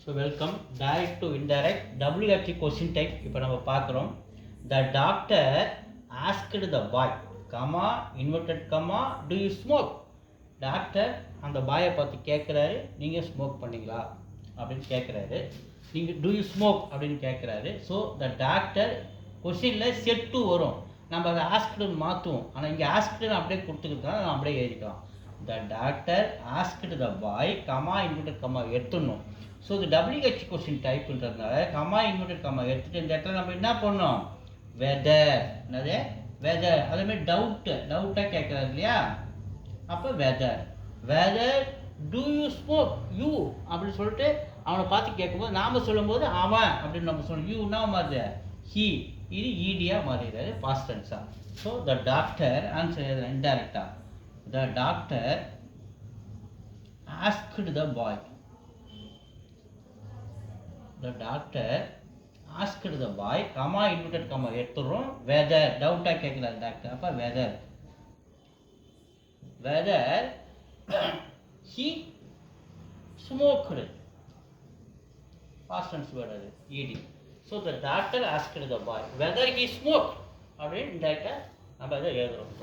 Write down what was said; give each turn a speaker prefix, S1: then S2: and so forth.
S1: So welcome direct to indirect WFT question type இப்போ நம்ம பார்க்குறோம். த doctor asked the boy comma inverted comma to you smoke. Doctor அந்த பாயை பார்த்து கேட்குறாரு, நீங்கள் ஸ்மோக் பண்ணீங்களா அப்படின்னு கேட்குறாரு. நீங்கள் டூ யூ ஸ்மோக் அப்படின்னு கேட்குறாரு. ஸோ த டாக்டர் கொஸ்டினில் செட் டு வரும், நம்ம அதை ஆஸ்க்டுன்னு மாற்றுவோம். ஆனால் இங்கே ஆஸ்க்டுன்னு அப்படியே கொடுத்துக்கிட்டோம், நம்ம அப்படியே எழுதிக்கலாம். The doctor asked the boy comma inverted comma எடுத்துடணும். ஸோ இது WH கொஸ்டின் டைப்புன்றதுனால கமா இன்வெர்டட் கமா எடுத்துகிட்டு இந்த இடத்துல நம்ம என்ன பண்ணோம், வெதர், என்னது வெதர். அதேமாதிரி டவுட்டாக கேட்குறாரு இல்லையா, அப்போ whether do you smoke you அப்படின்னு சொல்லிட்டு அவனை பார்த்து கேட்கும்போது நாம் சொல்லும்போது அவன் அப்படின்னு நம்ம சொல்லணும். யூன்னா மாறுது ஹீ, இது ஈடியாக மாறிடுறாரு பாஸ்ட் டென்ஸாக. ஸோ த டாக்டர் ஆன்சர் இன்டைரக்டாக, the doctor asked the boy, the doctor asked the boy comma inverted comma எடுத்துறோம். whether டவுட்டா கேட்கலாம் டாக்டர், அப்ப whether he smoked, past tense word அது ed. so the doctor asked the boy whether he smoked அப்படின்னு டைரக்டா நம்ம அதை எழுதுறோம்.